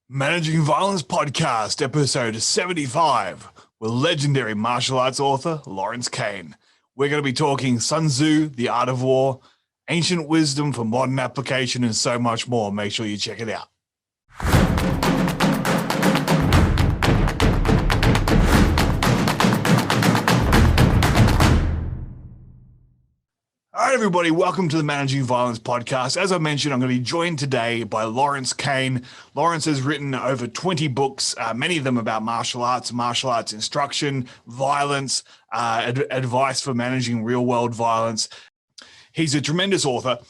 Managing Violence Podcast, episode 75, with legendary martial arts author Lawrence Kane. We're going to be talking Sun Tzu, The Art of War, ancient wisdom for modern application, and so much more. Make sure you check it out. All right, everybody, welcome to the Managing Violence Podcast. As I mentioned, I'm going to be joined today by Lawrence Kane. Lawrence has written over 20 books, many of them about martial arts instruction, violence, advice for managing real-world violence. He's a tremendous author,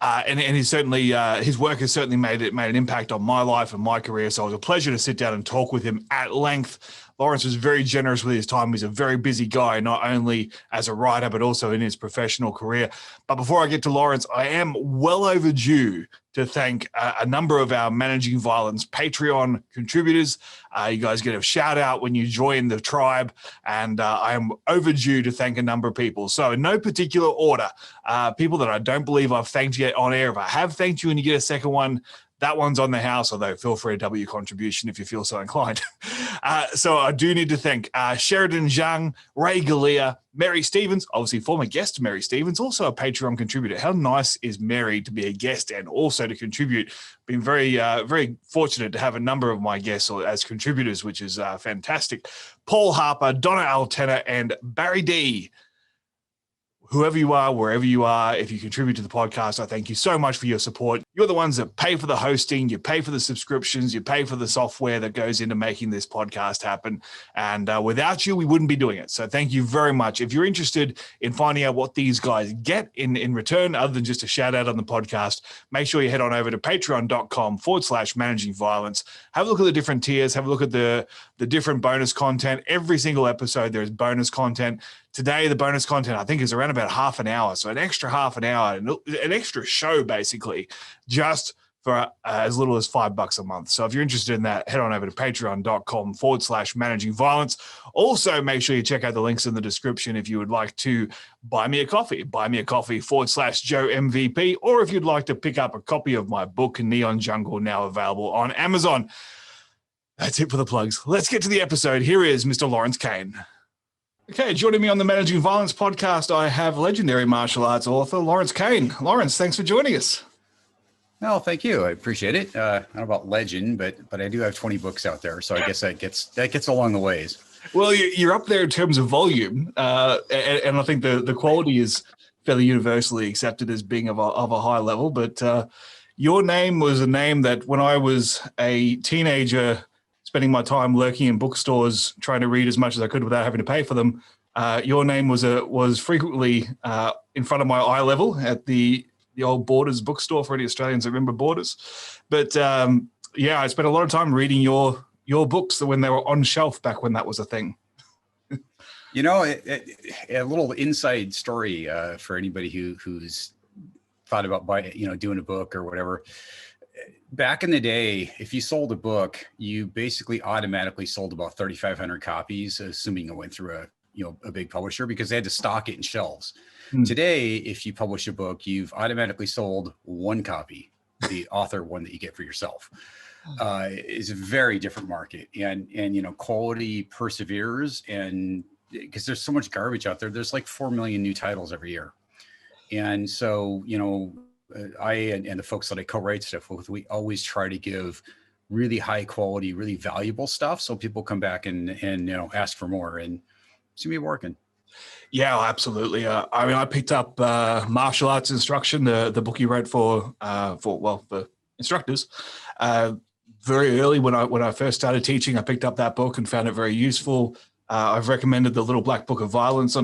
and he's certainly his work has certainly made an impact on my life and my career. So it was a pleasure to sit down and talk with him at length. Lawrence was very generous with his time. He's a very busy guy, not only as a writer, but also in his professional career. But before I get to Lawrence, I am well overdue to thank a number of our Managing Violence Patreon contributors. You guys get a shout out when you join the tribe, and I am overdue to thank a number of people. So in no particular order, people that I don't believe I've thanked yet on air. If I have thanked you and you get a second one, that one's on the house, although feel free to double your contribution if you feel so inclined. So I do need to thank Sheridan Zhang, Ray Galea, Mary Stevens, obviously former guest Mary Stevens, also a Patreon contributor. How nice is Mary to be a guest and also to contribute? Been very fortunate to have a number of my guests as contributors, which is fantastic. Paul Harper, Donna Altena, and Barry D. Whoever you are, wherever you are, if you contribute to the podcast, I thank you so much for your support. You're the ones that pay for the hosting, you pay for the subscriptions, you pay for the software that goes into making this podcast happen. And without you, we wouldn't be doing it. So thank you very much. If you're interested in finding out what these guys get in return, other than just a shout out on the podcast, make sure you head on over to patreon.com/managing violence. Have a look at the different tiers, have a look at the different bonus content. Every single episode, there is bonus content. Today, the bonus content, I think, is around about half an hour. So an extra half an hour, an extra show, basically, just for as little as $5 a month. So if you're interested in that, head on over to patreon.com/managing violence. Also, make sure you check out the links in the description if you would like to buy me a coffee /Joe MVP, or if you'd like to pick up a copy of my book, Neon Jungle, now available on Amazon. That's it for the plugs. Let's get to the episode. Here is Mr. Lawrence Kane. Okay, joining me on the Managing Violence podcast, I have legendary martial arts author Lawrence Kane. Lawrence, thanks for joining us. Well, thank you. I appreciate it. I don't know about legend, but I do have 20 books out there, so I guess that gets along the ways. Well, you're up there in terms of volume, and I think the quality is fairly universally accepted as being of a high level. But your name was a name that when I was a teenager, spending my time lurking in bookstores, trying to read as much as I could without having to pay for them, your name was frequently in front of my eye level at the old Borders bookstore for any Australians that remember Borders. But yeah, I spent a lot of time reading your books when they were on shelf back when that was a thing. You know, a little inside story for anybody who's thought about doing a book or whatever. Back in the day, if you sold a book, you basically automatically sold about 3,500 copies, assuming it went through a big publisher, because they had to stock it in shelves. Today, if you publish a book, you've automatically sold one copy, the author one that you get for yourself. It's a very different market, and quality perseveres, and because there's so much garbage out there. There's like 4 million new titles every year, and so I and the folks that I co-write stuff with, we always try to give really high quality, really valuable stuff, so people come back and ask for more, and it's gonna be working. Yeah, absolutely. I mean, I picked up Martial Arts Instruction, the book you wrote for instructors, very early when I first started teaching. I picked up that book and found it very useful. I've recommended the Little Black Book of Violence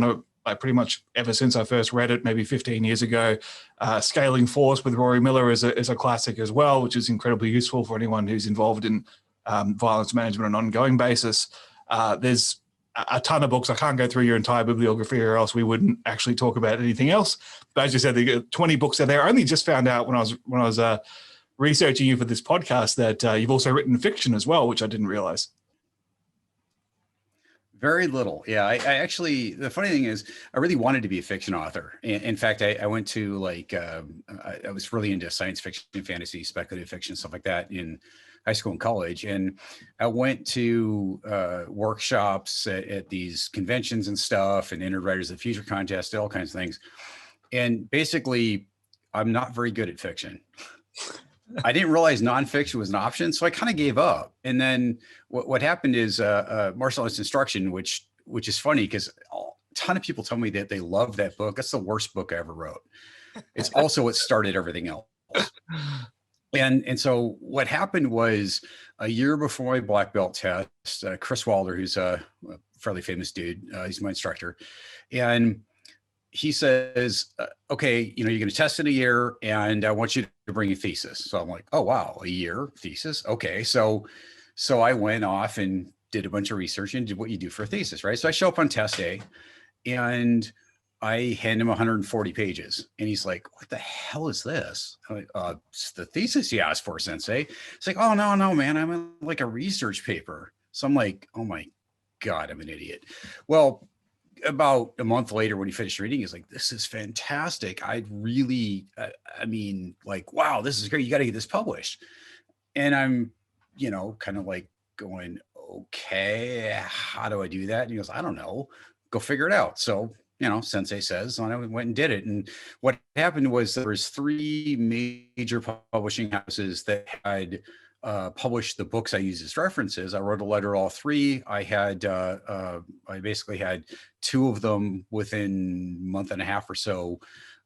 pretty much ever since I first read it, maybe 15 years ago. Scaling Force with Rory Miller is a classic as well, which is incredibly useful for anyone who's involved in violence management on an ongoing basis. There's a ton of books. I can't go through your entire bibliography or else we wouldn't actually talk about anything else. But as you said, the 20 books are there. I only just found out when I was researching you for this podcast that you've also written fiction as well, which I didn't realize. Very little. Yeah, I actually, the funny thing is, I really wanted to be a fiction author. In fact, I went to I was really into science fiction, fantasy, speculative fiction, stuff like that in high school and college. And I went to workshops at these conventions and stuff, and entered Writers of the Future contest, all kinds of things. And basically, I'm not very good at fiction. I didn't realize nonfiction was an option, so I kind of gave up. And then what happened is martial arts instruction, which is funny because a ton of people tell me that they love that book. That's the worst book I ever wrote. It's also what started everything else. And so what happened was, a year before my black belt test, Kris Wilder, who's a fairly famous dude, he's my instructor, and he says, okay, you're going to test in a year, and I want you to bring a thesis. So I'm like, oh, wow, a year thesis. Okay. So I went off and did a bunch of research and did what you do for a thesis, right? So I show up on test day, and I hand him 140 pages, and he's like, what the hell is this? I'm like, it's the thesis you asked for, sensei. It's like, oh, no, man, I'm in like a research paper. So I'm like, oh my God, I'm an idiot. Well, about a month later, when he finished reading, he's like, this is fantastic. I really, like, wow, this is great. You got to get this published. And I'm, kind of like going, okay, how do I do that? And he goes, I don't know, go figure it out. So, sensei says, and I went and did it. And what happened was there was 3 major publishing houses that had published the books I used as references. I wrote a letter to all 3. I basically had 2 of them within a month and a half or so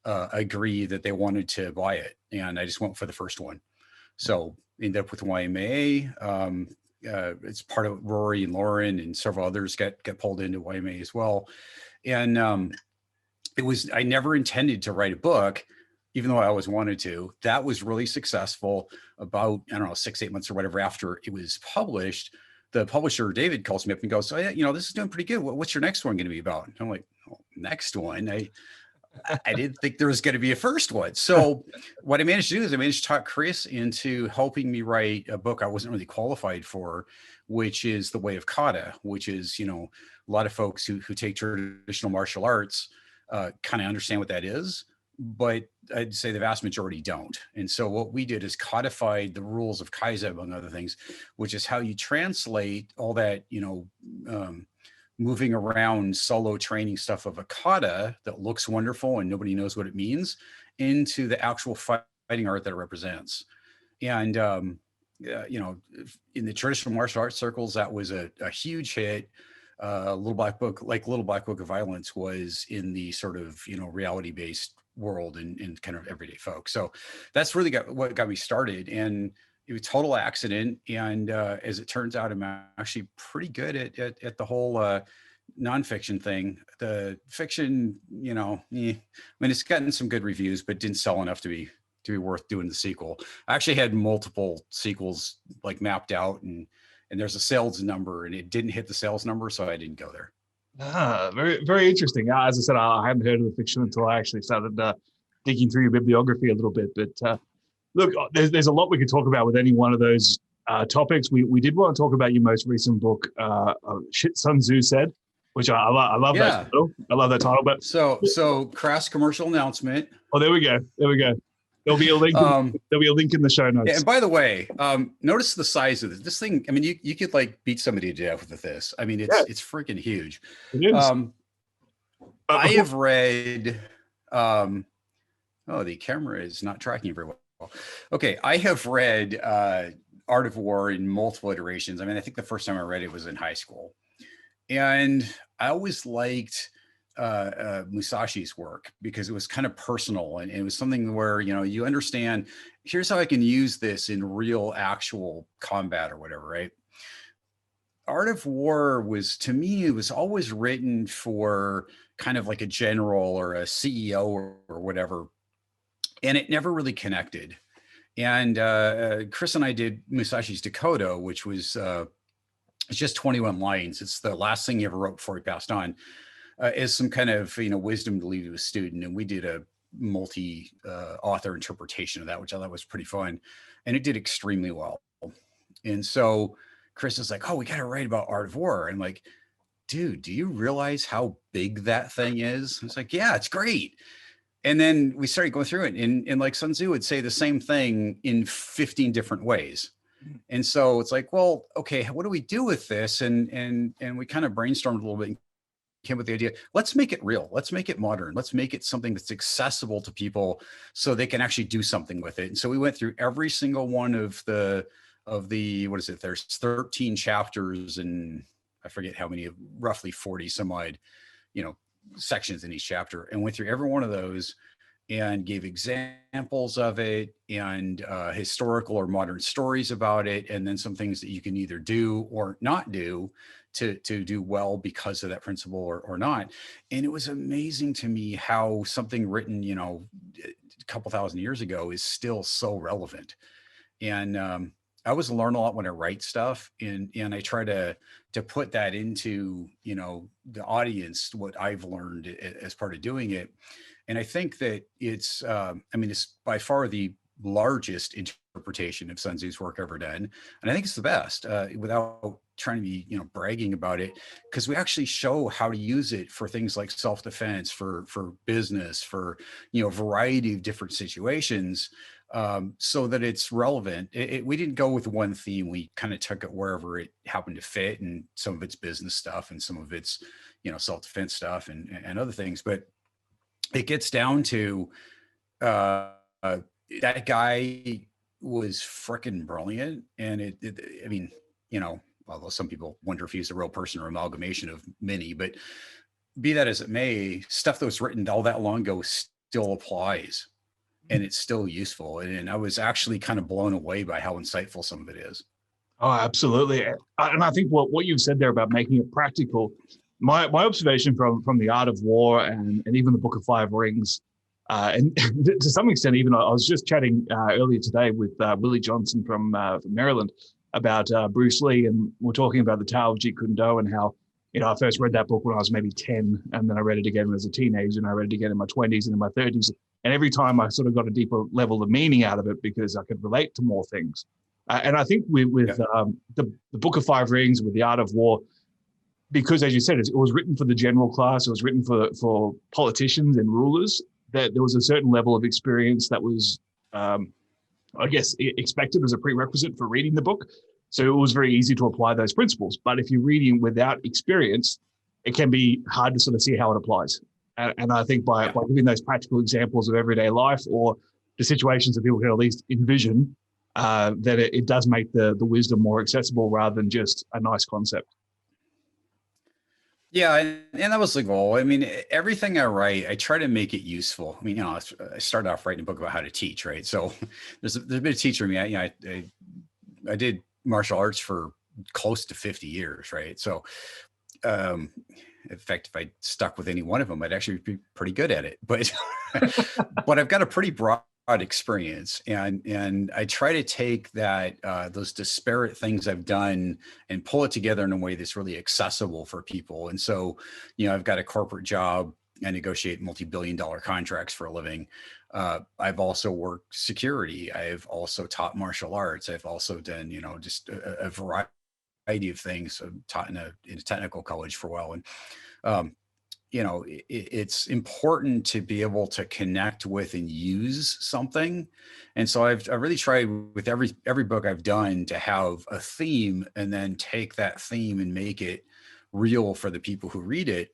agree that they wanted to buy it. And I just went for the first one. So ended up with YMA. It's part of Rory and Lauren and several others get pulled into YMA as well. And I never intended to write a book, even though I always wanted to. That was really successful. About, 6-8 months or whatever after it was published, the publisher, David, calls me up and goes, so, yeah, this is doing pretty good. What's your next one going to be about? And I'm like, next one? I didn't think there was going to be a first one. So what I managed to do is I managed to talk Kris into helping me write a book I wasn't really qualified for, which is The Way of Kata, which is, a lot of folks who take traditional martial arts kind of understand what that is, but I'd say the vast majority don't. And so what we did is codified the rules of Kaizen, among other things, which is how you translate all that, moving around solo training stuff of a kata that looks wonderful and nobody knows what it means, into the actual fighting art that it represents. And, in the traditional martial arts circles, that was a huge hit. Little Black Book of Violence was in the sort of, reality-based world and kind of everyday folks. So that's really what got me started. And it was a total accident. And as it turns out, I'm actually pretty good at the whole nonfiction thing. The fiction, it's gotten some good reviews, but didn't sell enough to be worth doing the sequel. I actually had multiple sequels like mapped out, and there's a sales number, and it didn't hit the sales number, so I didn't go there. Very, very interesting. As I said, I hadn't heard of the fiction until I actually started digging through your bibliography a little bit. But look, there's a lot we could talk about with any one of those topics. We did want to talk about your most recent book, Shit Sun Tzu Said, which I love that title. I love that title. But so crass commercial announcement. Oh, there we go. There'll be a link. There'll be a link in the show notes. Yeah, and by the way, notice the size of this. This thing. I mean, you could like beat somebody to death with this. I mean, it's freaking huge. It is. I have read. The camera is not tracking very well. Okay, I have read Art of War in multiple iterations. I mean, I think the first time I read it was in high school, and I always liked Musashi's work because it was kind of personal, and it was something where you understand, here's how I can use this in real actual combat or whatever, right? Art of War was, to me, it was always written for kind of like a general or a CEO or whatever, and it never really connected. And Kris and I did Musashi's Dakota, which was it's just 21 lines. It's the last thing he ever wrote before he passed on. As some kind of wisdom to leave to a student, and we did a multi-author interpretation of that, which I thought was pretty fun, and it did extremely well. And so Kris is like, "Oh, we got to write about Art of War." And I'm like, "Dude, do you realize how big that thing is?" It's like, "Yeah, it's great." And then we started going through it, and like Sun Tzu would say the same thing in 15 different ways. And so it's like, well, okay, what do we do with this? And we kind of brainstormed a little bit and came with the idea, let's make it real. Let's make it modern. Let's make it something that's accessible to people so they can actually do something with it. And so we went through every single one of the, what is it? There's 13 chapters and I forget how many, roughly 40 some odd, sections in each chapter, and went through every one of those and gave examples of it and historical or modern stories about it. And then some things that you can either do or not do to do well because of that principle or not. And it was amazing to me how something written, a couple thousand years ago is still so relevant. And I always learn a lot when I write stuff, and I try to put that into, the audience, what I've learned as part of doing it. And I think that it's, it's by far the largest interpretation of Sun Tzu's work ever done. And I think it's the best, without trying to be, bragging about it, because we actually show how to use it for things like self-defense, for business, for, a variety of different situations, so that it's relevant. We didn't go with one theme. We kind of took it wherever it happened to fit, and some of it's business stuff and some of it's, self-defense stuff and other things. But it gets down to, that guy was freaking brilliant. And although some people wonder if he's a real person or amalgamation of many, but be that as it may, stuff that was written all that long ago still applies and it's still useful. And I was actually kind of blown away by how insightful some of it is. Oh, absolutely. And I think what you've said there about making it practical, my observation from the Art of War and even the Book of Five Rings, and to some extent, even I was just chatting earlier today with Willie Johnson from Maryland about Bruce Lee, and we're talking about the Tao of Jeet Kune Do and how, I first read that book when I was maybe 10, and then I read it again as a teenager, and I read it again in my 20s and in my 30s. And every time I sort of got a deeper level of meaning out of it because I could relate to more things. And I think with the Book of Five Rings, with the Art of War, because as you said, it was written for the general class, it was written for politicians and rulers, that there was a certain level of experience that was, I guess, expected as a prerequisite for reading the book. So it was very easy to apply those principles. But if you're reading without experience, it can be hard to sort of see how it applies. And I think by giving those practical examples of everyday life or the situations that people can at least envision, that it does make the wisdom more accessible rather than just a nice concept. Yeah, and that was the goal. Everything I write, I try to make it useful. I started off writing a book about how to teach, right? So there's a bit of teacher in me. I did martial arts for close to 50 years, right? So, in fact, if I stuck with any one of them, I'd actually be pretty good at it. But, but I've got a pretty broad experience, and I try to take that those disparate things I've done and pull it together in a way that's really accessible for people. And so, I've got a corporate job. I negotiate multi-billion-dollar contracts for a living. I've also worked security. I've also taught martial arts. I've also done, just a variety of things. I've taught in a technical college for a while. And, it's important to be able to connect with and use something. And so I've really tried with every book I've done to have a theme and then take that theme and make it real for the people who read it.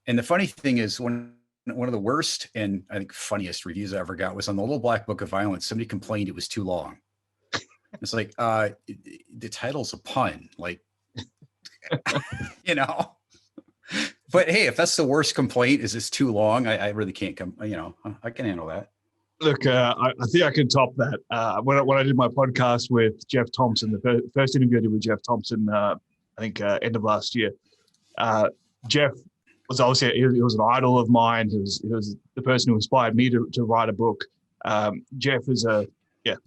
And the funny thing is, one of the worst and I think funniest reviews I ever got was on the Little Black Book of Violence. Somebody complained it was too long. It's like, the title's a pun, like, But hey, if that's the worst complaint, is it's too long, I really can't come, I can handle that. Look, I think I can top that. When I did my podcast with Jeff Thompson, the first interview I did with Jeff Thompson, I think end of last year, Jeff was obviously, he was an idol of mine. He was the person who inspired me to write a book. Jeff is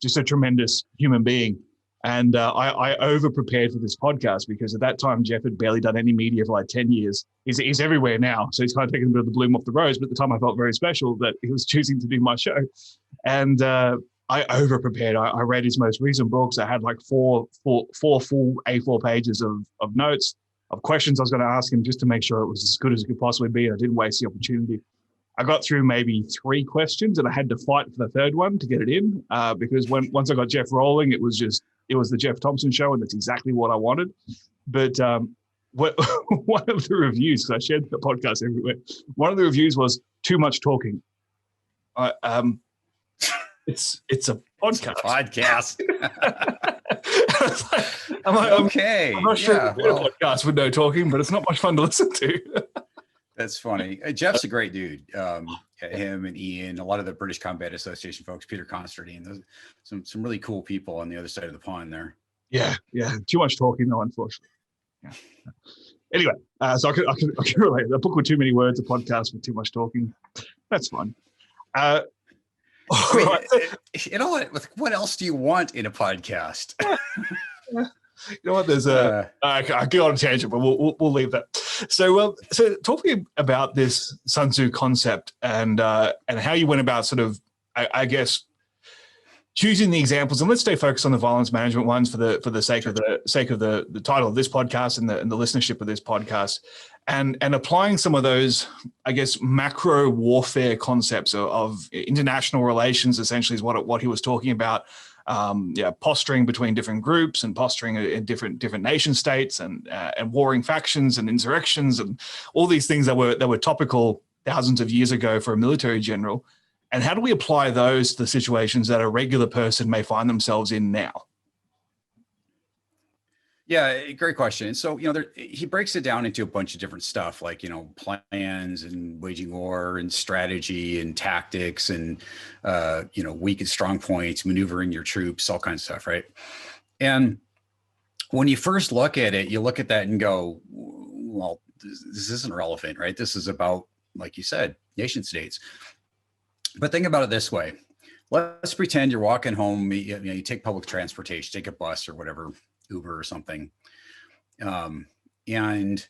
just a tremendous human being. And I over prepared for this podcast because at that time, Jeff had barely done any media for like 10 years. He's everywhere now. So he's kind of taken a bit of the bloom off the rose. But at the time I felt very special that he was choosing to do my show. And I over prepared. I read his most recent books. I had like four full A4 pages of notes, of questions I was going to ask him just to make sure it was as good as it could possibly be. And I didn't waste the opportunity. I got through maybe 3 questions and I had to fight for the third one to get it in because once I got Jeff rolling, it was just it was the Jeff Thompson show, and that's exactly what I wanted. But what one of the reviews, because I shared the podcast everywhere, one of the reviews was too much talking. It's a podcast. Okay. I'm not sure it's a podcast with no talking, but it's not much fun to listen to. That's funny. Jeff's a great dude. Him and Ian, a lot of the British Combat Association folks, Peter Constantine, some really cool people on the other side of the pond there. Yeah. Too much talking, though, unfortunately. Yeah. Anyway, so I can relate. A book with too many words, a podcast with too much talking. That's fun. You know what else do you want in a podcast? You know what? There's I could go on a tangent, but we'll leave that. So talking about this Sun Tzu concept and how you went about sort of, I guess, choosing the examples, and let's stay focused on the violence management ones for the sake of the title of this podcast and the listenership of this podcast, and applying some of those, I guess, macro warfare concepts of international relations. Essentially, is what he was talking about. Posturing between different groups and posturing in different nation states and warring factions and insurrections and all these things that were topical thousands of years ago for a military general. And how do we apply those to the situations that a regular person may find themselves in now? Yeah, great question. So, he breaks it down into a bunch of different stuff, like, plans and waging war and strategy and tactics and, weak and strong points, maneuvering your troops, all kinds of stuff, right? And when you first look at it, you look at that and go, well, this isn't relevant, right? This is about, like you said, nation states. But think about it this way. Let's pretend you're walking home, you take public transportation, take a bus or whatever, Uber or something. And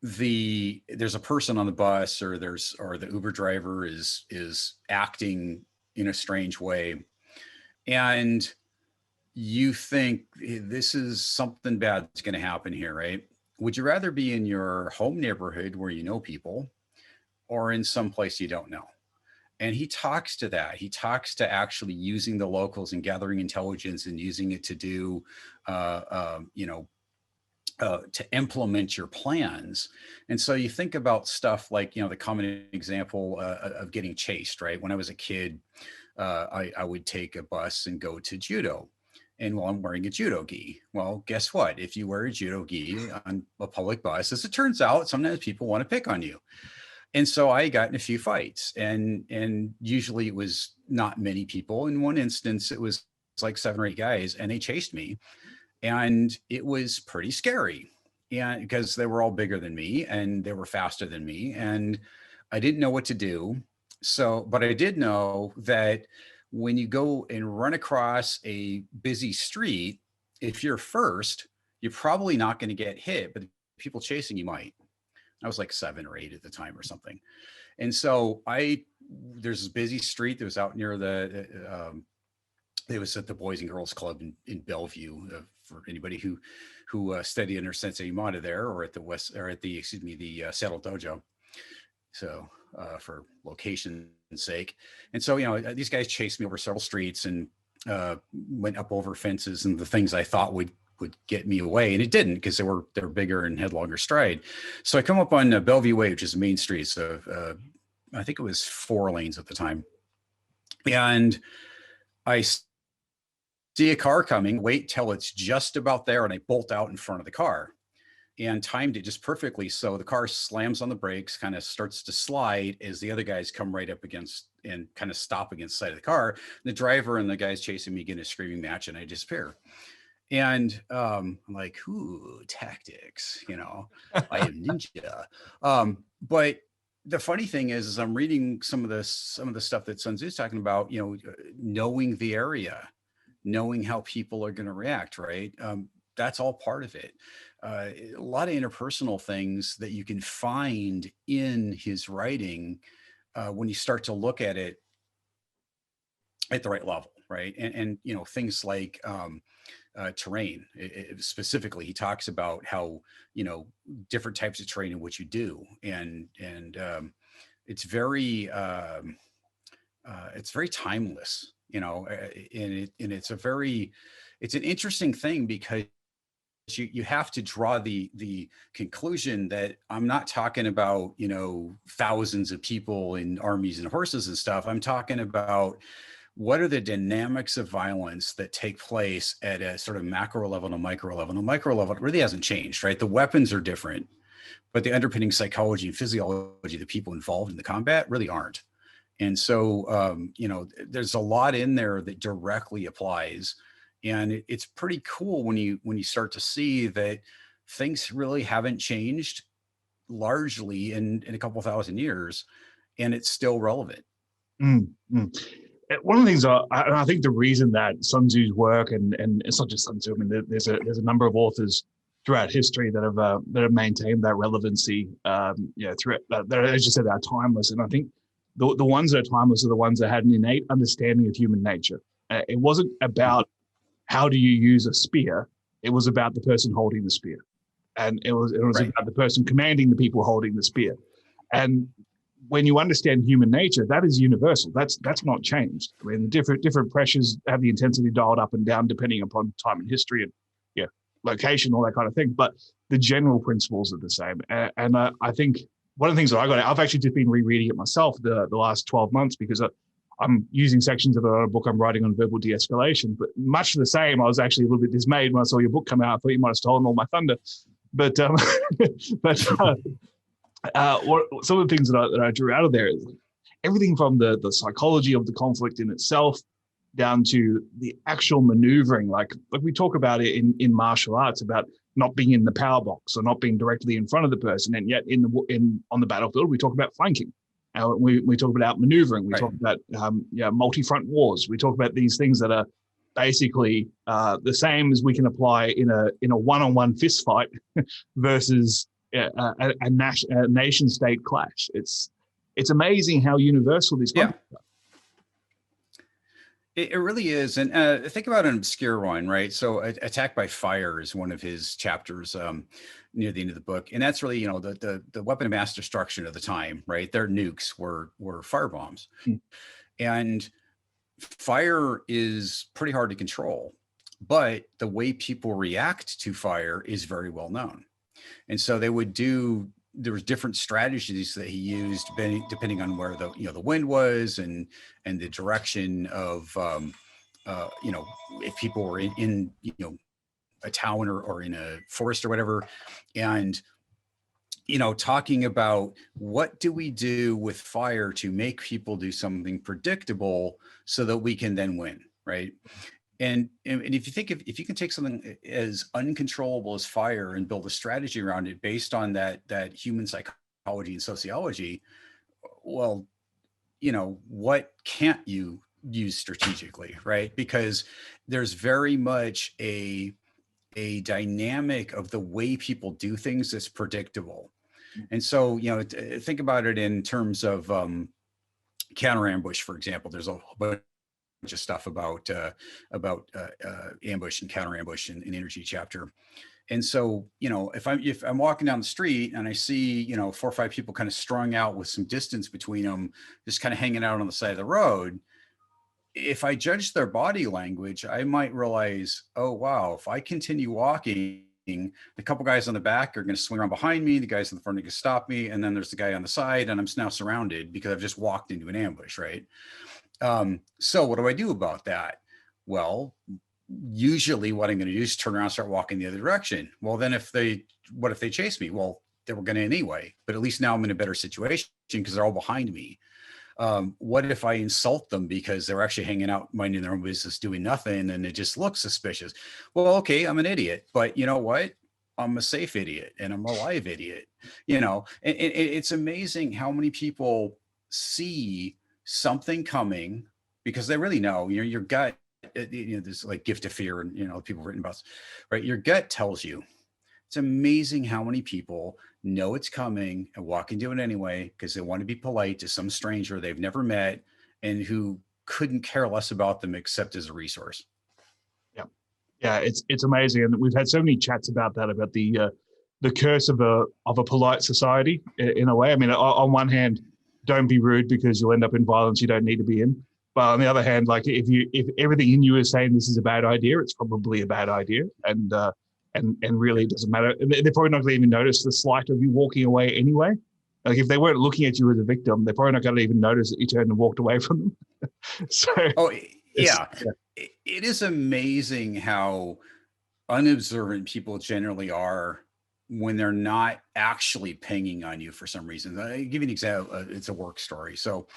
there's a person on the bus or the Uber driver is acting in a strange way. And you think this is something bad that's going to happen here, right? Would you rather be in your home neighborhood where you know people or in some place you don't know? And he talks to that. He talks to actually using the locals and gathering intelligence and using it to do, to implement your plans. And so you think about stuff like, the common example of getting chased, right? When I was a kid, I would take a bus and go to judo. And I'm wearing a judo gi. Well, guess what? If you wear a judo gi on a public bus, as it turns out, sometimes people want to pick on you. And so I got in a few fights, and usually it was not many people. In one instance, it was like 7 or 8 guys, and they chased me, and it was pretty scary. And because they were all bigger than me and they were faster than me, and I didn't know what to do. But I did know that when you go and run across a busy street, if you're first, you're probably not going to get hit, but people chasing you might. I was like 7 or 8 at the time or something. And so there's this busy street that was out near it was at the Boys and Girls Club in Bellevue, for anybody who studied under Sensei Yamada there, or at the Saddle Dojo. So for location's sake. And so, these guys chased me over several streets and went up over fences and the things I thought would get me away, and it didn't, because they're bigger and had longer stride. So I come up on Bellevue Way, which is the main street. So I think it was 4 lanes at the time, and I see a car coming, wait till it's just about there, and I bolt out in front of the car and timed it just perfectly. So the car slams on the brakes, kind of starts to slide as the other guys come right up against and kind of stop against the side of the car. The driver and the guys chasing me get in a screaming match, and I disappear. And I'm like, ooh, tactics, I am ninja. But the funny thing is I'm reading some of the stuff that Sun Tzu is talking about, knowing the area, knowing how people are going to react, right? That's all part of it. A lot of interpersonal things that you can find in his writing when you start to look at it at the right level, right? And things like terrain. Specifically, he talks about how different types of terrain and what you do, and it's very timeless, and it's it's an interesting thing because you have to draw the conclusion that I'm not talking about, thousands of people in armies and horses and stuff. I'm talking about what are the dynamics of violence that take place at a sort of macro level and a micro level. The micro level really hasn't changed, right? The weapons are different, but the underpinning psychology and physiology of the people involved in the combat really aren't. And so, there's a lot in there that directly applies. And it's pretty cool when you start to see that things really haven't changed largely in a couple thousand years, and it's still relevant. Mm-hmm. One of the things I think the reason that Sun Tzu's work, and it's not just Sun Tzu, I mean, there's a number of authors throughout history that have maintained that relevancy, throughout that, as you said, are timeless. And I think the ones that are timeless are the ones that had an innate understanding of human nature. It wasn't about how do you use a spear. It was about the person holding the spear, and it was right. About the person commanding the people holding the spear. And when you understand human nature, that is universal. That's not changed. I mean, different pressures have the intensity dialed up and down depending upon time and history and location, all that kind of thing. But the general principles are the same. And I think one of the things that I've actually just been rereading it myself the last 12 months because I'm using sections of a book I'm writing on verbal de-escalation. But much the same, I was actually a little bit dismayed when I saw your book come out. I thought you might have stolen all my thunder. But some of the things that I drew out of there is everything from the psychology of the conflict in itself down to the actual maneuvering. Like we talk about it in martial arts about not being in the power box or not being directly in front of the person, and yet on the battlefield we talk about flanking. We talk about outmaneuvering. We talk about multi-front wars. We talk about these things that are basically the same as we can apply in a one-on-one fist fight versus a nation-state clash. It's amazing how universal these conflicts are. It really is. And think about an obscure one, right? So Attack by Fire is one of his chapters near the end of the book. And that's really, the weapon of mass destruction of the time, right? Their nukes were fire bombs. And fire is pretty hard to control, but the way people react to fire is very well known. And so there was different strategies that he used depending on where the wind was and the direction of, if people were in a town or in a forest or whatever. And, talking about what do we do with fire to make people do something predictable so that we can then win, right? And if you think if you can take something as uncontrollable as fire and build a strategy around it based on that human psychology and sociology, well, what can't you use strategically, right? Because there's very much a dynamic of the way people do things that's predictable. And so, think about it in terms of counter ambush, for example. There's a bunch of stuff about ambush and counter ambush in energy chapter. And so, if I'm walking down the street and I see, 4 or 5 people kind of strung out with some distance between them, just kind of hanging out on the side of the road, if I judge their body language, I might realize, oh, wow, if I continue walking, the couple guys on the back are going to swing around behind me. The guys in the front are going to stop me. And then there's the guy on the side, and I'm now surrounded because I've just walked into an ambush, right? So what do I do about that? Well, usually what I'm going to do is turn around and start walking the other direction. Well, then what if they chase me? Well, they were going to anyway, but at least now I'm in a better situation because they're all behind me. What if I insult them because they're actually hanging out, minding their own business, doing nothing, and it just looks suspicious? Well, okay, I'm an idiot, but you know what? I'm a safe idiot and I'm a live idiot, and it's amazing how many people see something coming because they really know, your gut, there's like gift of fear and, people have written about this, right? Your gut tells you. It's amazing how many people know it's coming and walk into it anyway because they want to be polite to some stranger they've never met and who couldn't care less about them except as a resource. Yeah, it's amazing, and we've had so many chats about that, about the curse of a polite society in a way. I mean, on one hand, don't be rude because you'll end up in violence you don't need to be in. But on the other hand, like if everything in you is saying this is a bad idea, it's probably a bad idea, and really it doesn't matter. They're probably not going to even notice the slight of you walking away anyway. Like if they weren't looking at you as a victim, they're probably not going to even notice that you turned and walked away from them. So, yeah, it is amazing how unobservant people generally are when they're not actually pinging on you for some reason. I'll give you an example. It's a work story. So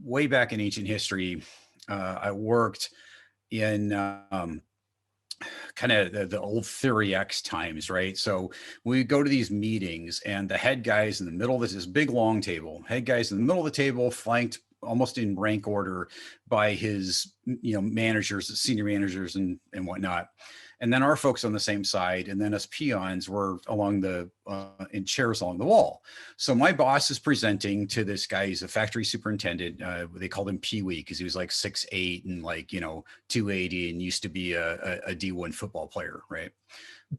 way back in ancient history, I worked in kind of the old Theory X times, right? So we go to these meetings and the head guy's in the middle of this big long table, head guy's in the middle of the table, flanked almost in rank order by his, managers, senior managers and whatnot. And then our folks on the same side, and then us peons were along in chairs along the wall. So my boss is presenting to this guy. He's a factory superintendent. They called him Pee Wee because he was like 6'8" and 280 and used to be a D1 football player, right?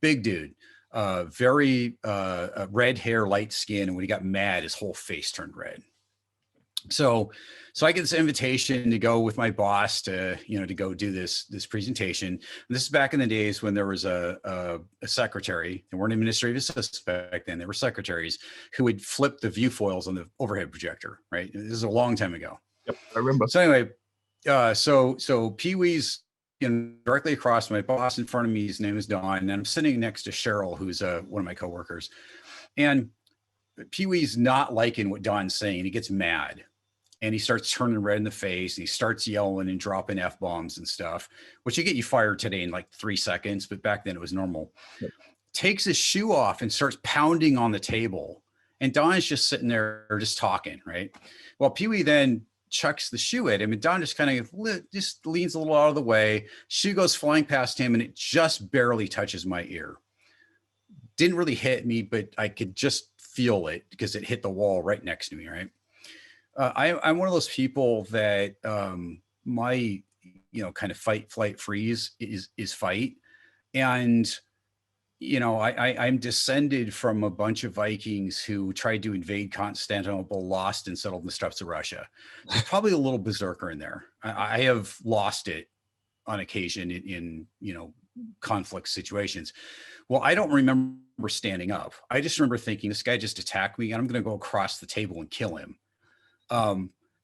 Big dude, very red hair, light skin. And when he got mad, his whole face turned red. So I get this invitation to go with my boss to go do this presentation. And this is back in the days when there was a secretary. They weren't administrative assistants back then. They were secretaries who would flip the view foils on the overhead projector, right? This is a long time ago. Yep, I remember. So anyway, so Pee Wee's directly across my boss in front of me. His name is Don. And I'm sitting next to Cheryl, who's one of my coworkers. And Pee Wee's not liking what Don's saying. He gets mad. And he starts turning red in the face. And he starts yelling and dropping F-bombs and stuff, which will get you fired today in like 3 seconds. But back then it was normal. Yep. Takes his shoe off and starts pounding on the table. And Don's just sitting there just talking, right? Well, Pee Wee then chucks the shoe at him. And Don just kind of just leans a little out of the way. Shoe goes flying past him and it just barely touches my ear. Didn't really hit me, but I could just feel it because it hit the wall right next to me, right? I'm one of those people that my, kind of fight, flight, freeze is fight. And, I'm descended from a bunch of Vikings who tried to invade Constantinople, lost and settled in the steppes of Russia. There's probably a little berserker in there. I have lost it on occasion in conflict situations. Well, I don't remember standing up. I just remember thinking, this guy just attacked me and I'm going to go across the table and kill him.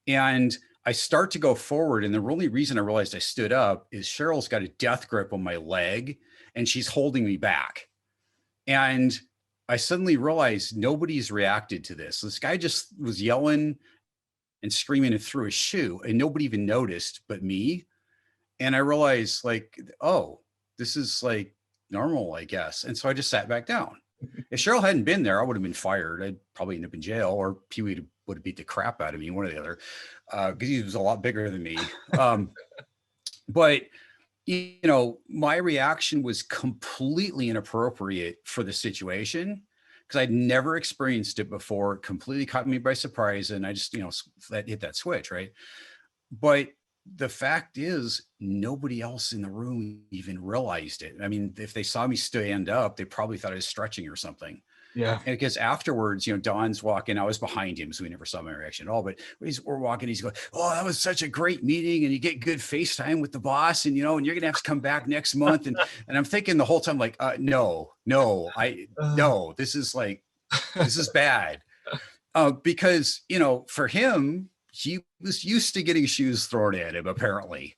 And I start to go forward. And the only reason I realized I stood up is Cheryl's got a death grip on my leg and she's holding me back. And I suddenly realized nobody's reacted to this. This guy just was yelling and screaming and threw his shoe and nobody even noticed but me. And I realized oh, this is like normal, I guess. And so I just sat back down. If Cheryl hadn't been there, I would have been fired. I'd probably end up in jail, or Pee Wee would have beat the crap out of me, one or the other, because he was a lot bigger than me. But, my reaction was completely inappropriate for the situation because I'd never experienced it before. It completely caught me by surprise. And I just, hit that switch, right? But the fact is, nobody else in the room even realized it. I mean, if they saw me stand up, they probably thought I was stretching or something. Yeah. And because afterwards, Don's walking, I was behind him, so he never saw my reaction at all. But we're walking, he's going, "Oh, that was such a great meeting. And you get good FaceTime with the boss and, and you're going to have to come back next month." And I'm thinking the whole time, no, this is bad. Because, for him, he was used to getting shoes thrown at him, apparently.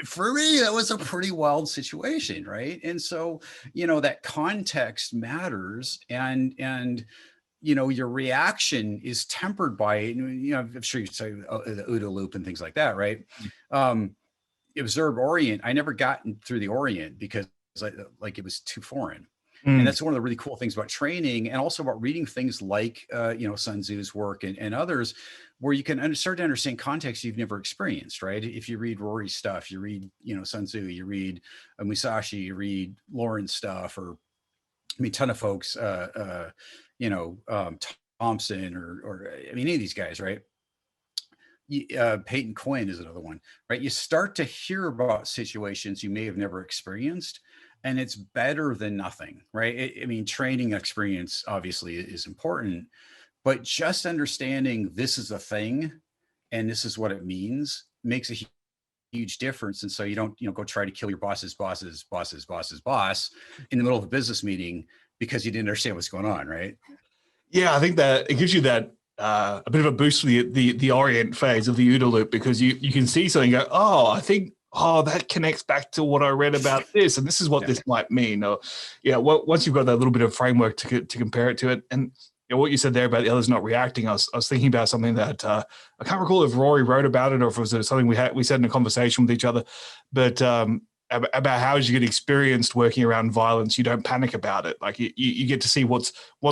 For me, that was a pretty wild situation, right? And so, that context matters, and your reaction is tempered by it. I'm sure you say the OODA loop and things like that, right? Observe Orient. I never got through the Orient because it was too foreign. And that's one of the really cool things about training, and also about reading things like, Sun Tzu's work and others, where you can start to understand context you've never experienced, right? If you read Rory's stuff, you read, Sun Tzu, you read Musashi, you read Lauren's stuff, or a ton of folks, Thompson or any of these guys, right? Peyton Quinn is another one, right? You start to hear about situations you may have never experienced. And it's better than nothing, right? Training experience obviously is important, but just understanding this is a thing and this is what it means, makes a huge difference. And so you don't, go try to kill your boss's boss in the middle of a business meeting because you didn't understand what's going on, right? Yeah, I think that it gives you that a bit of a boost for the orient phase of the OODA loop, because you can see something and go, I think that connects back to what I read about this, and this is what this might mean. Or once you've got that little bit of framework to compare it to it. And what you said there about the others not reacting, I was thinking about something that I can't recall if Rory wrote about it or if it was something we said in a conversation with each other, but about how as you get experienced working around violence, you don't panic about it. Like you get to see what's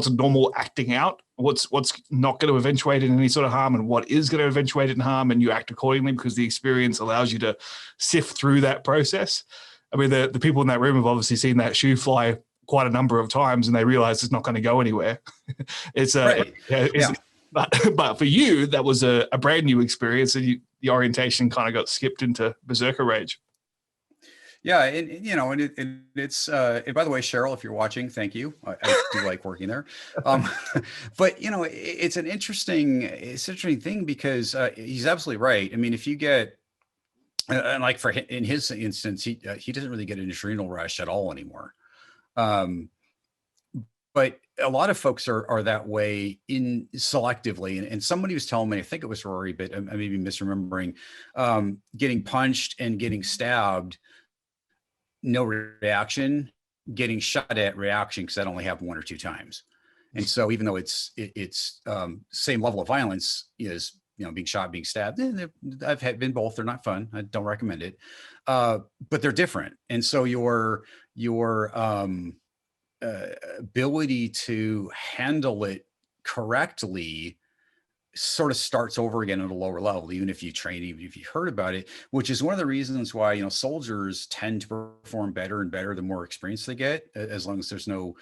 normal acting out, what's not going to eventuate in any sort of harm, and what is going to eventuate in harm, and you act accordingly because the experience allows you to sift through that process. I mean, the people in that room have obviously seen that shoe fly quite a number of times, and they realize it's not going to go anywhere. But for you, that was a brand new experience, and the orientation kind of got skipped into berserker rage. Yeah, and it's and by the way, Cheryl, if you're watching, thank you. I do like working there. But it's an interesting thing because he's absolutely right. I mean, if you get and like in his instance, he doesn't really get an adrenal rush at all anymore. But a lot of folks are that way in selectively. And somebody was telling me, I think it was Rory, but I may be misremembering, getting punched and getting stabbed, no reaction, getting shot at, reaction, because that only happened 1 or 2 times. And so even though it's same level of violence is, being shot, being stabbed, I've been both. They're not fun. I don't recommend it. But they're different. And so your ability to handle it correctly sort of starts over again at a lower level, even if you train, even if you heard about it, which is one of the reasons why, soldiers tend to perform better and better the more experience they get, as long as there's no,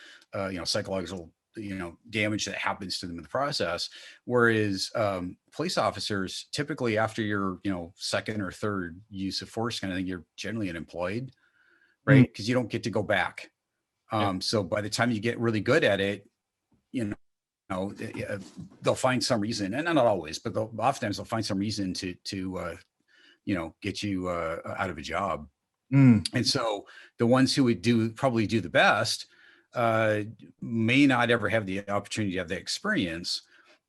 psychological, damage that happens to them in the process. Whereas police officers, typically after your, second or third use of force kind of thing, you're generally unemployed, right? Because you don't get to go back. So by the time you get really good at it, they'll find some reason, and not always, but oftentimes they'll find some reason to get you out of a job. And so the ones who would probably do the best may not ever have the opportunity to have that experience.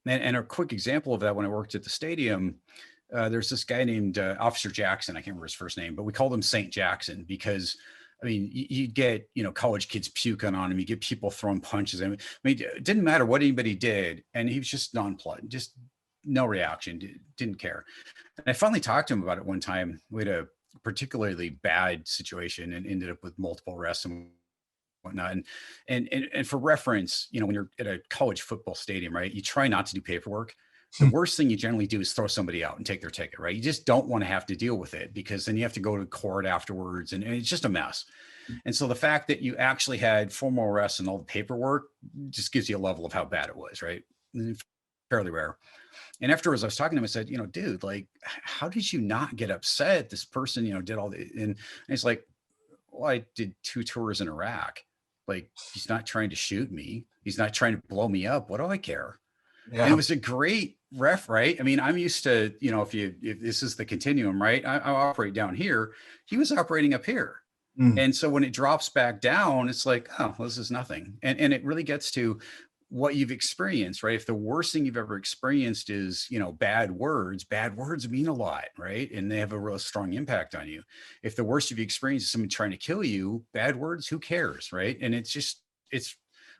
And a quick example of that, when I worked at the stadium, there's this guy named Officer Jackson. I can't remember his first name, but we called him Saint Jackson because, I mean, you get, college kids puking on him. You get people throwing punches. I mean, it didn't matter what anybody did. And he was just nonplussed, just no reaction, didn't care. And I finally talked to him about it one time. We had a particularly bad situation and ended up with multiple arrests and whatnot. And for reference, when you're at a college football stadium, right, you try not to do paperwork. The worst thing you generally do is throw somebody out and take their ticket, right? You just don't want to have to deal with it, because then you have to go to court afterwards, and it's just a mess. And so the fact that you actually had formal arrests and all the paperwork just gives you a level of how bad it was, right? Fairly rare. And afterwards, I was talking to him. I said, dude, like, how did you not get upset? This person, did all the, and he's like, well, I did 2 tours in Iraq. Like, he's not trying to shoot me. He's not trying to blow me up. What do I care? Yeah. And it was a great ref, right? I mean, I'm used to, if this is the continuum, right? I operate down here. He was operating up here. And so when it drops back down, it's like, oh, well, this is nothing. And it really gets to what you've experienced, right? If the worst thing you've ever experienced is, bad words mean a lot, right? And they have a real strong impact on you. If the worst you've experienced is someone trying to kill you, bad words, who cares, right? And I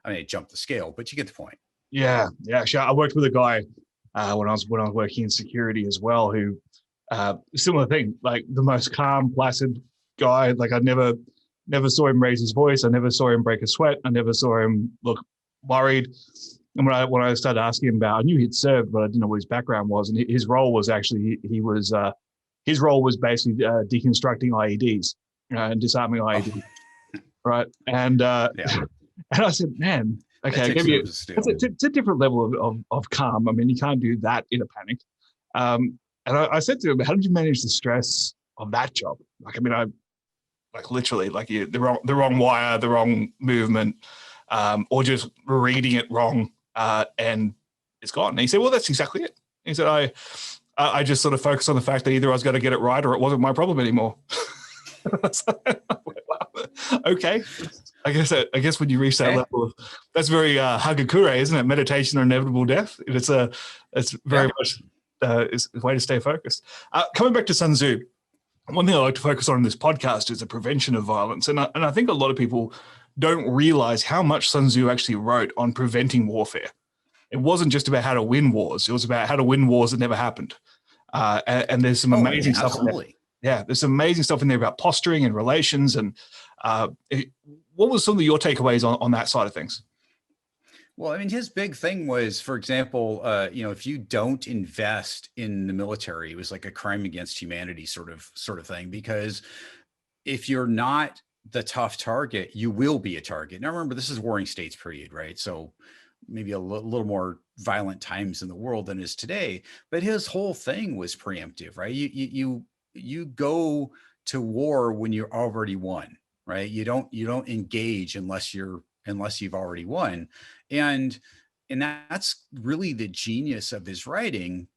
mean, it jumped the scale, but you get the point. Yeah. Actually, I worked with a guy when I was working in security as well, who similar thing, like the most calm, placid guy. Like I never saw him raise his voice. I never saw him break a sweat. I never saw him look worried. And when I started asking him about, I knew he'd served, but I didn't know what his background was. And his role was actually his role was basically deconstructing IEDs and disarming IEDs, right? And and I said, man. Okay, it's a different level of calm. I mean, you can't do that in a panic. And I said to him, how did you manage the stress of that job? Like, I mean, literally, the wrong wire, the wrong movement, or just reading it wrong, and it's gone. And he said, well, that's exactly it. He said, I just sort of focused on the fact that either I was going to get it right or it wasn't my problem anymore. Okay. I guess when you reach that level, that's very Hagakure, isn't it? Meditation or inevitable death. It's very much is a way to stay focused. Coming back to Sun Tzu, one thing I like to focus on in this podcast is the prevention of violence, and I think a lot of people don't realize how much Sun Tzu actually wrote on preventing warfare. It wasn't just about how to win wars; it was about how to win wars that never happened. And there's some amazing stuff in there. Yeah, there's some amazing stuff in there about posturing and relations. And what was some of your takeaways on that side of things? Well, I mean, his big thing was, for example, if you don't invest in the military, it was like a crime against humanity sort of thing, because if you're not the tough target, you will be a target. Now, remember, this is Warring States period, right? So maybe a little more violent times in the world than is today. But his whole thing was preemptive, right? You go to war when you're already won, right? You don't engage unless you've already won. And that's really the genius of his writing,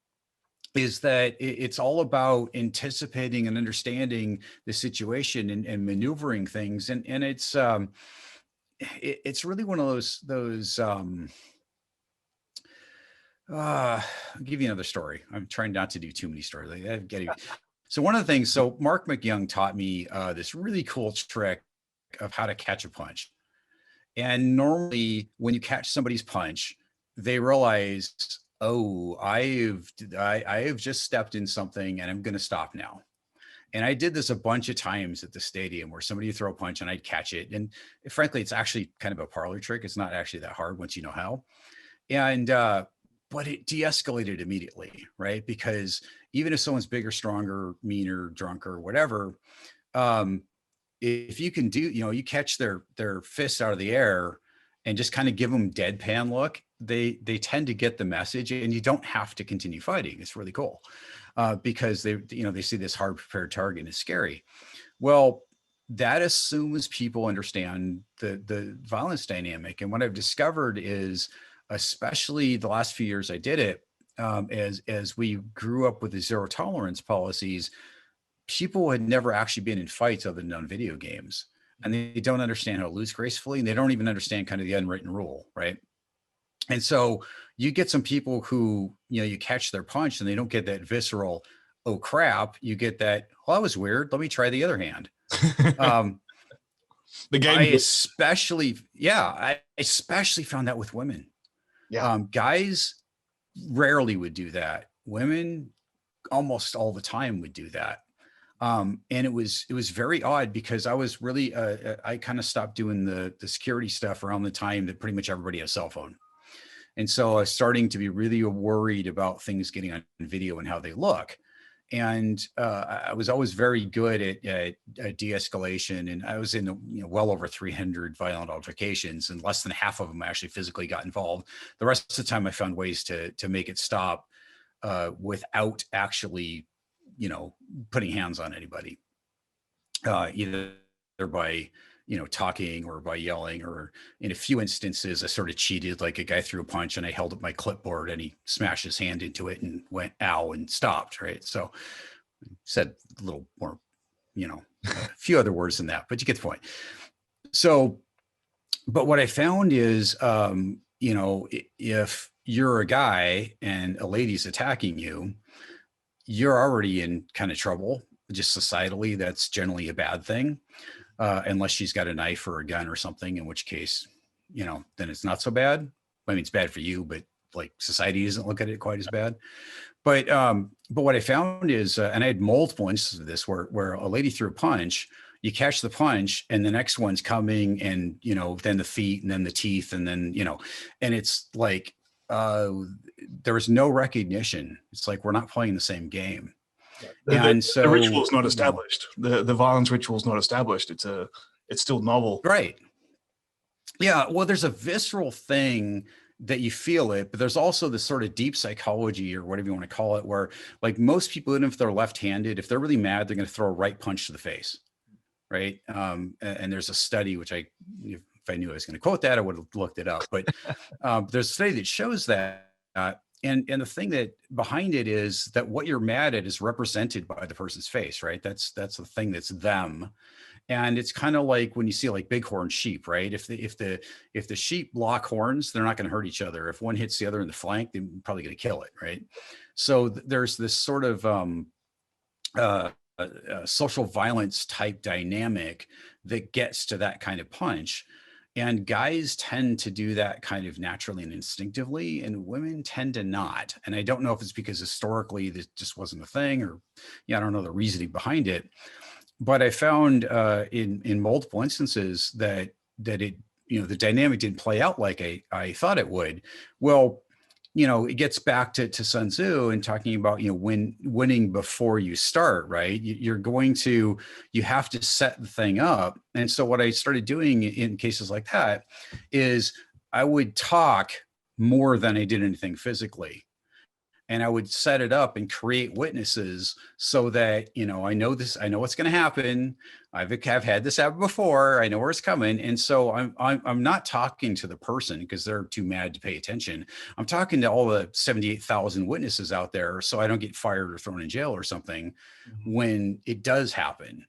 is that it's all about anticipating and understanding the situation and maneuvering things. And it's really one of those I'll give you another story. I'm trying not to do too many stories. So one of the things, Mark McYoung taught me this really cool trick of how to catch a punch. And normally when you catch somebody's punch, they realize, oh, I have just stepped in something and I'm going to stop now. And I did this a bunch of times at the stadium, where somebody would throw a punch and I'd catch it. And frankly, it's actually kind of a parlor trick. It's not actually that hard once you know how. And but it de-escalated immediately, right? Because even if someone's bigger, stronger, meaner, drunker, whatever, if you can do, you catch their fists out of the air and just kind of give them deadpan look, they tend to get the message, and you don't have to continue fighting. It's really cool because they see this hard prepared target and it's scary. Well, that assumes people understand the violence dynamic. And what I've discovered is, especially the last few years I did it, as we grew up with the zero tolerance policies, people had never actually been in fights other than on video games, and they don't understand how to lose gracefully, and they don't even understand kind of the unwritten rule, right? And so you get some people who, you catch their punch and they don't get that visceral, oh crap, you get that, well, that was weird, let me try the other hand. The game, I especially found that with women. Yeah. Guys rarely would do that. Women almost all the time would do that. And it was very odd, because I was really, I kind of stopped doing the security stuff around the time that pretty much everybody had a cell phone. And so I was starting to be really worried about things getting on video and how they look. And I was always very good at de-escalation, and I was in well over 300 violent altercations, and less than half of them actually physically got involved. The rest of the time I found ways to make it stop without actually putting hands on anybody, either by talking or by yelling, or in a few instances I sort of cheated, like a guy threw a punch and I held up my clipboard and he smashed his hand into it and went ow and stopped, right? So said a little more, a few other words than that, but you get the point. So, but what I found is, if you're a guy and a lady's attacking you, you're already in kind of trouble. Just societally, that's generally a bad thing. Unless she's got a knife or a gun or something, in which case, then it's not so bad. I mean, it's bad for you, but like society doesn't look at it quite as bad. But what I found is, and I had multiple instances of this, where a lady threw a punch, you catch the punch and the next one's coming, and, then the feet, and then the teeth, and then, and it's like, there's no recognition. It's like, we're not playing the same game. The ritual is not established. The violence ritual is not established. It's still novel. Right. Yeah. Well, there's a visceral thing that you feel it, but there's also this sort of deep psychology, or whatever you want to call it, where like most people, even if they're left-handed, if they're really mad, they're going to throw a right punch to the face. Right. And there's a study, which if I knew I was going to quote that, I would have looked it up. But there's a study that shows that and the thing that behind it is that what you're mad at is represented by the person's face, right? That's the thing that's them. And it's kind of like when you see like bighorn sheep, right? If the sheep lock horns, they're not going to hurt each other. If one hits the other in the flank, they're probably going to kill it, right? So there's this sort of social violence type dynamic that gets to that kind of punch. And guys tend to do that kind of naturally and instinctively, and women tend to not. And I don't know if it's because historically this just wasn't a thing, or I don't know the reasoning behind it. But I found in multiple instances that it, the dynamic didn't play out like I thought it would. Well, it gets back to Sun Tzu and talking about, winning before you start, right? You have to set the thing up. And so what I started doing in cases like that is I would talk more than I did anything physically. And I would set it up and create witnesses so that, I know what's going to happen. I've had this happen before. I know where it's coming. And so I'm not talking to the person because they're too mad to pay attention. I'm talking to all the 78,000 witnesses out there so I don't get fired or thrown in jail or something when it does happen.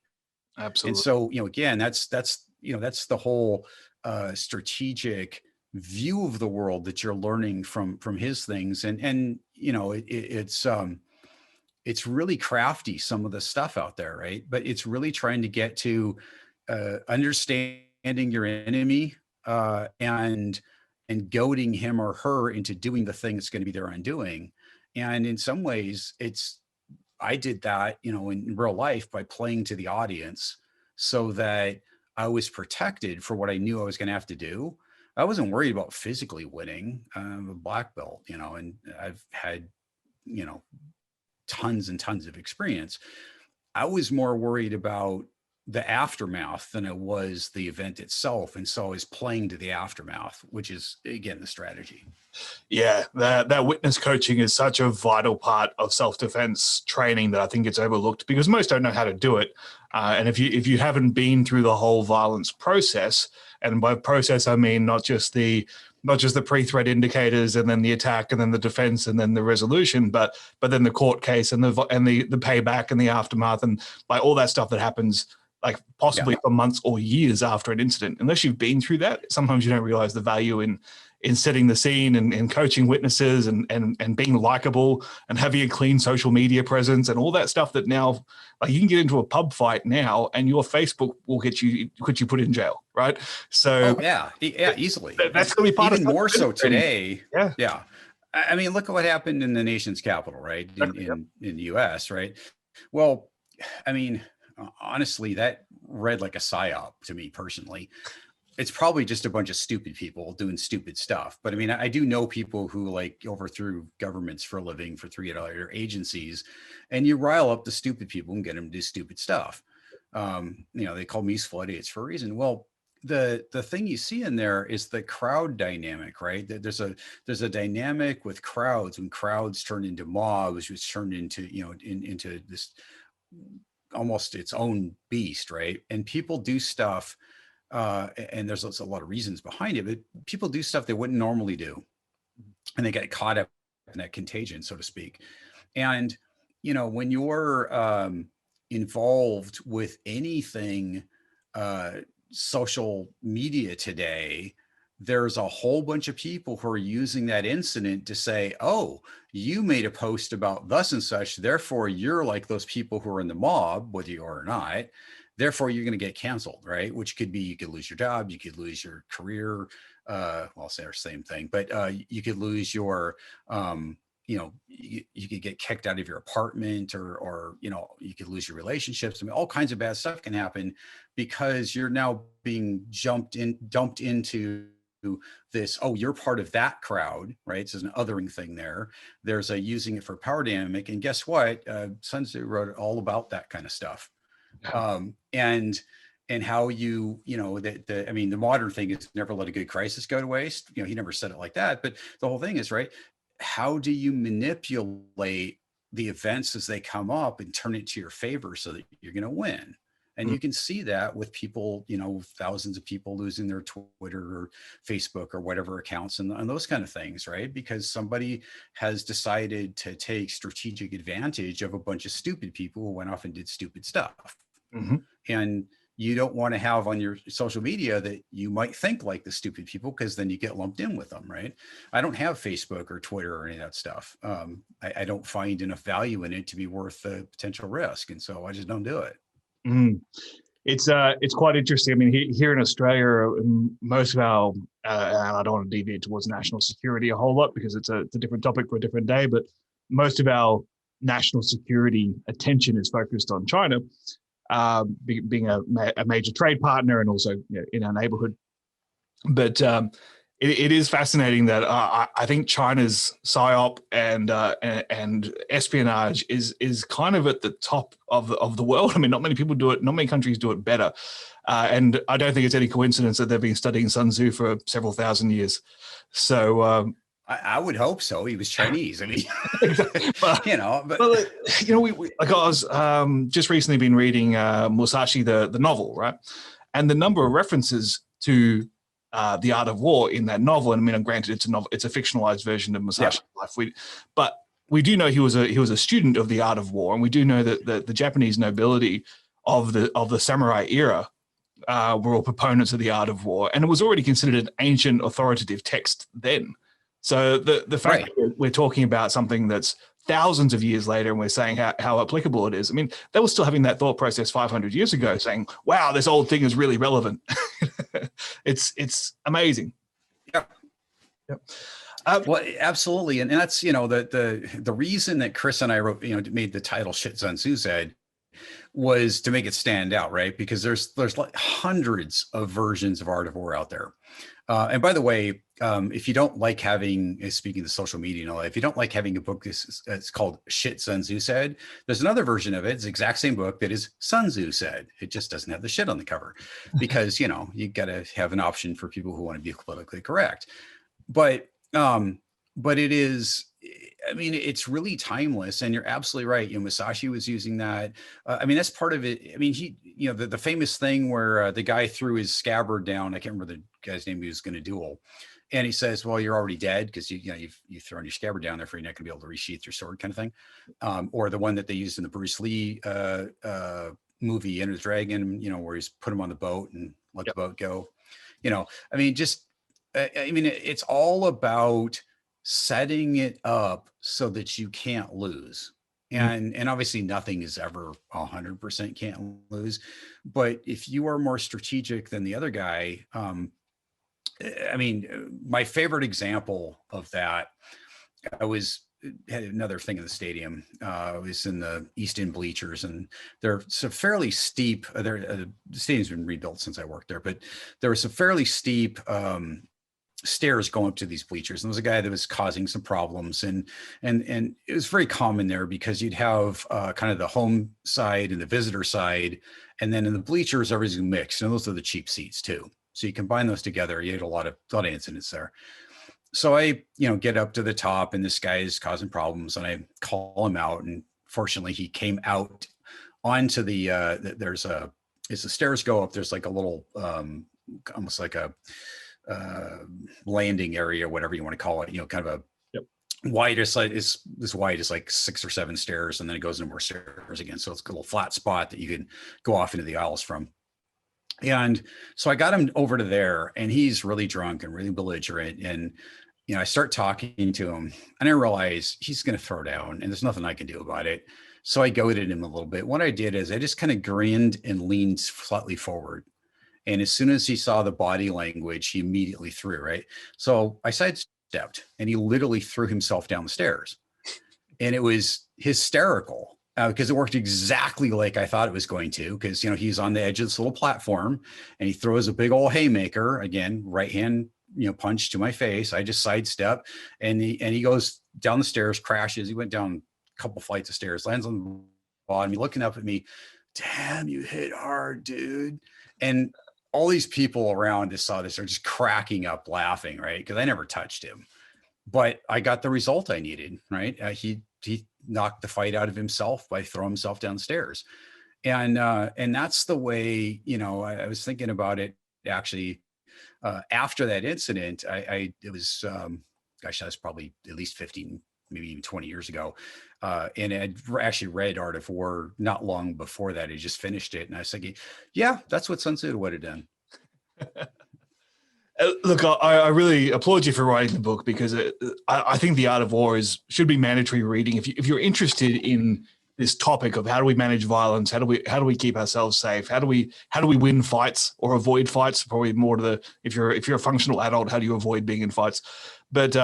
Absolutely. And so, again, that's the whole strategic view of the world that you're learning from his things. And it's really crafty, some of the stuff out there, right? But it's really trying to get to understanding your enemy and goading him or her into doing the thing that's going to be their undoing. And in some ways, I did that, in real life by playing to the audience so that I was protected for what I knew I was going to have to do. I wasn't worried about physically winning. I'm a black belt, and I've had, tons and tons of experience. I was more worried about the aftermath than it was the event itself. And so I was playing to the aftermath, which is, again, the strategy. Yeah, that witness coaching is such a vital part of self-defense training that I think it's overlooked because most don't know how to do it. And if you haven't been through the whole violence process, and by process I mean not just the pre-threat indicators and then the attack and then the defense and then the resolution, but then the court case and the payback and the aftermath and like all that stuff that happens like possibly for months or years after an incident. Unless you've been through that, sometimes you don't realize the value in setting the scene and coaching witnesses and being likable and having a clean social media presence and all that stuff that now, like you can get into a pub fight now and your Facebook will get you put in jail, right? So easily. That's going to be part even of more so today. Yeah. I mean, look at what happened in the nation's capital, right? In the US, right? Well, I mean, honestly, that read like a psyop to me personally. It's probably just a bunch of stupid people doing stupid stuff. But I mean, I do know people who like overthrew governments for a living for 3 other agencies, and you rile up the stupid people and get them to do stupid stuff. They call me useful idiots for a reason. Well, the thing you see in there is the crowd dynamic, right? There's a dynamic with crowds when crowds turn into mobs, which turn into, into this almost its own beast, right? And people do stuff, and there's a lot of reasons behind it, but people do stuff they wouldn't normally do, and they get caught up in that contagion, so to speak. And when you're involved with anything social media today, there's a whole bunch of people who are using that incident to say, oh, you made a post about thus and such, therefore you're like those people who are in the mob, whether you are or not, therefore you're going to get canceled, right? Which could be, you could lose your job, you could lose your career, well, I'll say the same thing, but you could lose your, you could get kicked out of your apartment, or you could lose your relationships. I mean, all kinds of bad stuff can happen because you're now being dumped into this, oh, you're part of that crowd, right? So there's an othering thing there. There's a using it for power dynamic. And guess what? Sun Tzu wrote all about that kind of stuff. And how the modern thing is never let a good crisis go to waste. He never said it like that, but the whole thing is, right, how do you manipulate the events as they come up and turn it to your favor so that you're going to win? And you can see that with people, you know, thousands of people losing their Twitter or Facebook or whatever accounts and those kind of things, right? Because somebody has decided to take strategic advantage of a bunch of stupid people who went off and did stupid stuff. And you don't want to have on your social media that you might think like the stupid people, because then you get lumped in with them, right? I don't have Facebook or Twitter or any of that stuff. I don't find enough value in it to be worth the potential risk. And so I just don't do it. It's quite interesting. I mean, here in Australia, most of our, and I don't want to deviate towards national security a whole lot because it's a different topic for a different day, but most of our national security attention is focused on China. Being a major trade partner and also, you know, in our neighborhood. But it is fascinating that I think China's PSYOP and espionage is kind of at the top of the world. I mean, not many people do it. Not many countries do it better. And I don't think it's any coincidence that they've been studying Sun Tzu for several thousand years. So I would hope so. He was Chinese. I mean, but, you know, but you know, we like I was just recently been reading Musashi the novel, right? And the number of references to the art of war in that novel. And I mean, granted, it's a novel, it's a fictionalized version of Musashi's life. But we do know he was a student of the art of war, and we do know that the Japanese nobility of the samurai era were all proponents of the art of war, and it was already considered an ancient authoritative text then. So the fact that we're talking about something that's thousands of years later and we're saying how applicable it is. I mean, they were still having that thought process 500 years ago saying, wow, this old thing is really relevant. It's amazing. Yep. Well, absolutely. And that's, you know, the reason that Kris and I wrote, you know, made the title Shit Sun Tzu Said was to make it stand out, right? Because there's like hundreds of versions of Art of War out there. And by the way, if you don't like having, speaking of social media and all that, if you don't like having a book, it's called Shit Sun Tzu Said, there's another version of it. It's the exact same book that is Sun Tzu Said. It just doesn't have the shit on the cover because, you know, you got to have an option for people who want to be politically correct. But it is, I mean, it's really timeless, and you're absolutely right. You know, Musashi was using that. I mean, that's part of it. I mean, he, you know, the famous thing where the guy threw his scabbard down. I can't remember the guy's name he was going to duel. And he says, well, you're already dead because you've thrown your scabbard down there, for you're not going to be able to resheath your sword, kind of thing. Or the one that they used in the Bruce Lee movie, Enter the Dragon, you know, where he's put him on the boat and let the boat go. You know, I mean, it's all about setting it up so that you can't lose. And obviously nothing is ever 100% can't lose. But if you are more strategic than the other guy, I mean, my favorite example of that, had another thing in the stadium. I was in the East End bleachers, and they're some fairly steep. The stadium's been rebuilt since I worked there, but there were some fairly steep stairs going up to these bleachers. And there was a guy that was causing some problems, and it was very common there because you'd have kind of the home side and the visitor side, and then in the bleachers everything's mixed, and those are the cheap seats too. So you combine those together, you had a lot of incidents there. So I, you know, get up to the top, and this guy is causing problems, and I call him out. And fortunately, he came out onto the as the stairs go up, there's like a little, almost like a landing area, whatever you want to call it, you know, kind of a widest, like is this wide is like 6 or 7 stairs, and then it goes into more stairs again. So it's a little flat spot that you can go off into the aisles from. And so I got him over to there, and he's really drunk and really belligerent. And, you know, I start talking to him, and I realize he's going to throw down, and there's nothing I can do about it. So I goaded him a little bit. What I did is I just kind of grinned and leaned slightly forward. And as soon as he saw the body language, he immediately threw, right? So I sidestepped, and he literally threw himself down the stairs. And it was hysterical. Because it worked exactly like I thought it was going to, because, you know, he's on the edge of this little platform, and he throws a big old haymaker, again, right hand, you know, punch to my face. I just sidestep, and he goes down the stairs, crashes. He went down a couple flights of stairs, lands on the bottom. He's looking up at me. Damn, you hit hard, dude. And all these people around just saw this, are just cracking up laughing, right? Because I never touched him, but I got the result I needed, right? He knocked the fight out of himself by throwing himself downstairs. And that's the way, I was thinking about it actually. After that incident, it was, gosh, that was probably at least 15, maybe even 20 years ago. And I'd actually read Art of War not long before that. I just finished it. And I was thinking, yeah, that's what Sun Tzu would have done. Look, I really applaud you for writing the book, because I think The Art of War should be mandatory reading. If you're interested in this topic of how do we manage violence, how do we keep ourselves safe, how do we win fights or avoid fights, probably more to the, if you're a functional adult, how do you avoid being in fights? But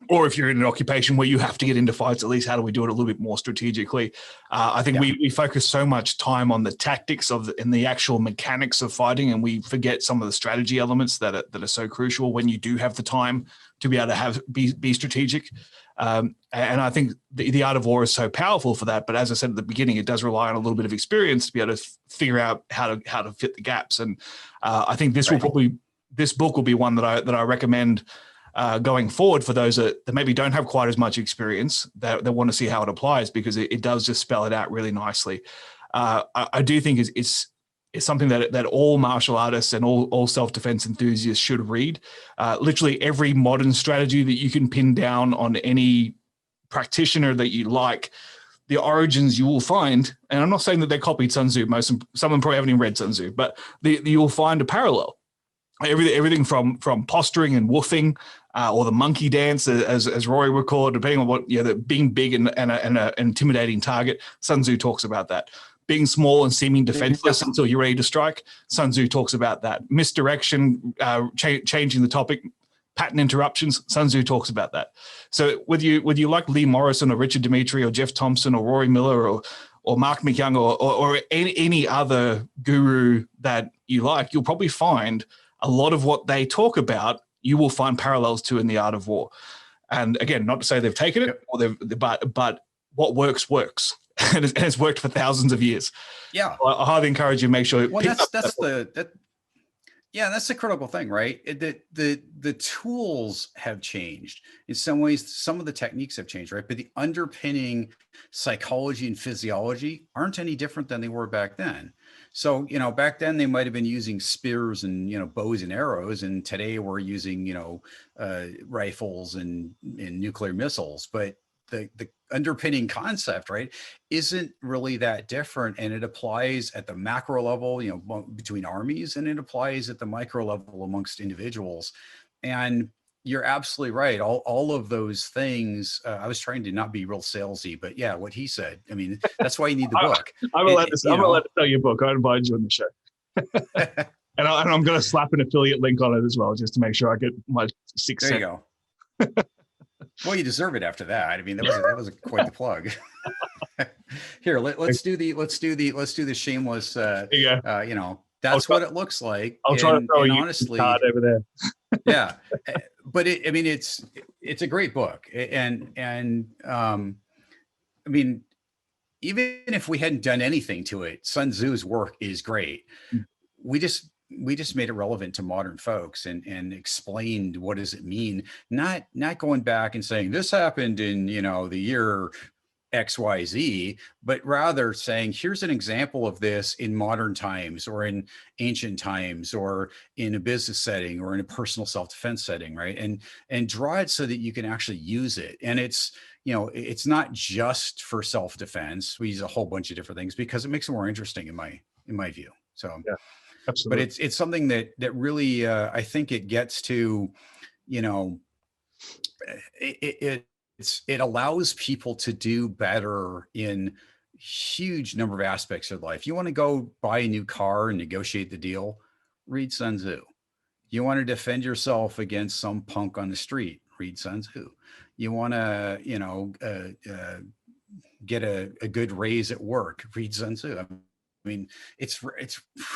or if you're in an occupation where you have to get into fights, at least how do we do it a little bit more strategically? I think we focus so much time on the tactics and the actual mechanics of fighting, and we forget some of the strategy elements that are so crucial when you do have the time to be able to be strategic. And I think the Art of War is so powerful for that. But as I said at the beginning, it does rely on a little bit of experience to be able to figure out how to fit the gaps. And I think this book will be one that I recommend going forward for those that maybe don't have quite as much experience, that want to see how it applies, because it does just spell it out really nicely. I do think it's something that all martial artists and all self-defense enthusiasts should read. Literally every modern strategy that you can pin down on any practitioner that you like, the origins you will find, and I'm not saying that they copied Sun Tzu, some of them probably haven't even read Sun Tzu, but you'll find a parallel. Everything from posturing and woofing, or the monkey dance, as Rory would call it, depending on what, the being big and an intimidating target. Sun Tzu talks about that. Being small and seeming defenseless until you're ready to strike. Sun Tzu talks about that. Misdirection, changing the topic, pattern interruptions. Sun Tzu talks about that. So whether you like Lee Morrison or Richard Dimitri or Jeff Thompson or Rory Miller or Mark McYoung or any other guru that you like, you'll probably find a lot of what they talk about, you will find parallels to in The Art of War. And again, not to say they've taken it, but what works. And it's worked for thousands of years. Yeah. So I highly encourage you to make sure. Well, that's the critical thing, right? The tools have changed. In some ways, some of the techniques have changed, right? But the underpinning psychology and physiology aren't any different than they were back then. So, back then they might have been using spears and, bows and arrows. And today we're using, rifles and nuclear missiles. But the underpinning concept, right, isn't really that different. And it applies at the macro level, between armies, and it applies at the micro level amongst individuals. And you're absolutely right. All of those things, I was trying to not be real salesy, but yeah, what he said, I mean, that's why you need the book. I'm allowed to sell your book. I invited you on the show. and I'm going to slap an affiliate link on it as well, just to make sure I get my 6 cents. There you go. Well, you deserve it after that. I mean, that was quite the plug. Here, let's do the shameless. That's what it looks like. I'll try to throw you honestly card over there. Yeah, but it's a great book, and I mean, even if we hadn't done anything to it, Sun Tzu's work is great. We just made it relevant to modern folks and explained what does it mean, not going back and saying this happened in the year XYZ, but rather saying, here's an example of this in modern times or in ancient times or in a business setting or in a personal self-defense setting, right? And draw it so that you can actually use it. And it's not just for self-defense. We use a whole bunch of different things because it makes it more interesting in my view. So, yeah, absolutely. But it's something that really, I think it gets to, it allows people to do better in huge number of aspects of life. You want to go buy a new car and negotiate the deal, read Sun Tzu. You want to defend yourself against some punk on the street, read Sun Tzu. You want to, get a good raise at work, read Sun Tzu. I mean, it's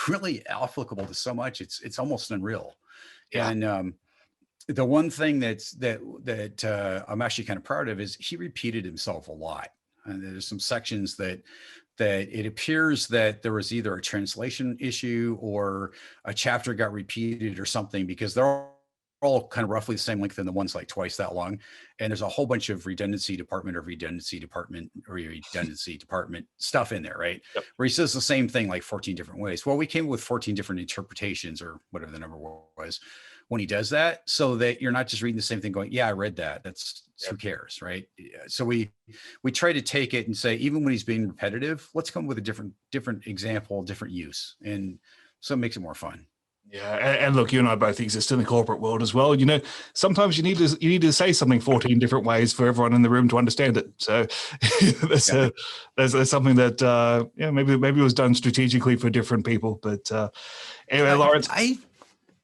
really applicable to so much. It's almost unreal. Yeah. And the one thing that I'm actually kind of proud of is he repeated himself a lot. And there's some sections that it appears that there was either a translation issue or a chapter got repeated or something, because there all kind of roughly the same length, and the one's like twice that long. And there's a whole bunch of redundancy department stuff in there, right? Yep. Where he says the same thing like 14 different ways. Well, we came up with 14 different interpretations, or whatever the number was, when he does that, so that you're not just reading the same thing going, yeah, I read that. That's who cares, right? So we try to take it and say, even when he's being repetitive, let's come up with a different example, different use. And so it makes it more fun. Yeah, and look, you and I both exist in the corporate world as well. You know, sometimes you need to say something 14 different ways for everyone in the room to understand it. So there's something that maybe it was done strategically for different people. But anyway, Lawrence, I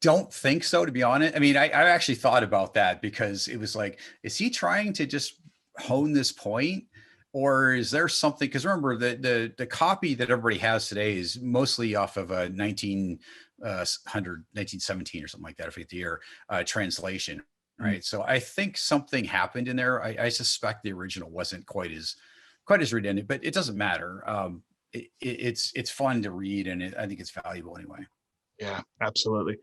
don't think so, to be honest. I mean, I actually thought about that, because it was like, is he trying to just hone this point? Or is there something? Because remember, the copy that everybody has today is mostly off of a 1917 or something like that, I forget the year, translation, right? So I think something happened in there. I suspect the original wasn't quite as redundant, but it doesn't matter. It's fun to read, and I think it's valuable anyway. Yeah, absolutely.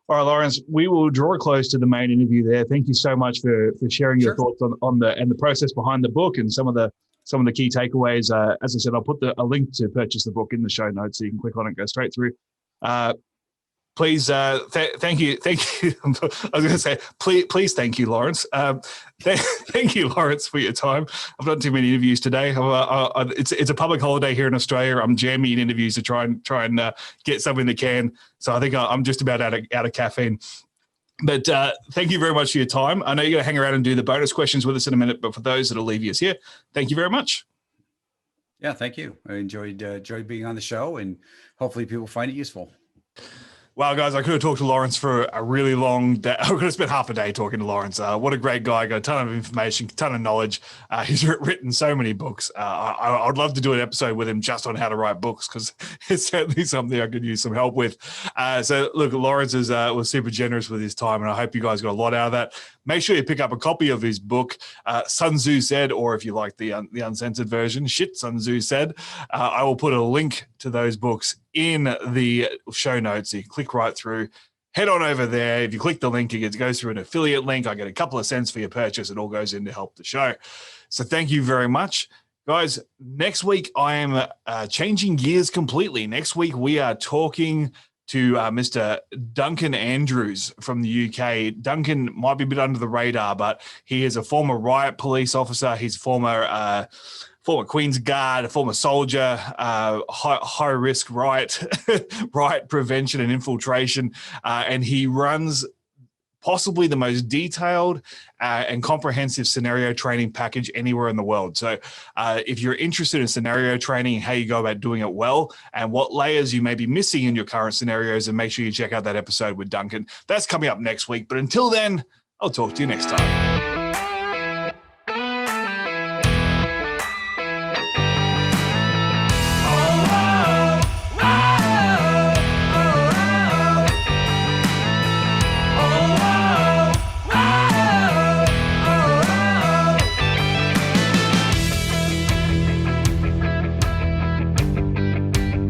All right, Lawrence, we will draw close to the main interview there. Thank you so much for sharing your thoughts on the process behind the book and some of the key takeaways. As I said, I'll put a link to purchase the book in the show notes, so you can click on it and go straight through. Please, thank you. I was going to say, please, thank you, Lawrence. Thank you, Lawrence, for your time. I've done too many interviews today. It's a public holiday here in Australia. I'm jamming in interviews to try and get something that can. So I think I'm just about out of caffeine. But thank you very much for your time. I know you're going to hang around and do the bonus questions with us in a minute, but for those that'll leave us here, thank you very much. Yeah, thank you. I enjoyed being on the show, and hopefully people find it useful. Well, guys, I could have talked to Lawrence for a really long day. I could have spent half a day talking to Lawrence. What a great guy. Got a ton of information, ton of knowledge. He's written so many books. I'd love to do an episode with him just on how to write books, because it's certainly something I could use some help with. So, look, Lawrence was super generous with his time, and I hope you guys got a lot out of that. Make sure you pick up a copy of his book, Sun Tzu Said, or if you like the uncensored version, Shit Sun Tzu Said. I will put a link to those books in the show notes, so you can click right through. Head on over there. If you click the link, it goes through an affiliate link. I get a couple of cents for your purchase. It all goes in to help the show. So thank you very much. Guys, next week I am changing gears completely. Next week we are talking to Mr. Duncan Andrews from the UK. Duncan might be a bit under the radar, but he is a former riot police officer. He's former Queen's Guard, a former soldier, high risk riot prevention and infiltration, and he runs possibly the most detailed and comprehensive scenario training package anywhere in the world. So if you're interested in scenario training and how you go about doing it well and what layers you may be missing in your current scenarios, then make sure you check out that episode with Duncan. That's coming up next week. But until then, I'll talk to you next time.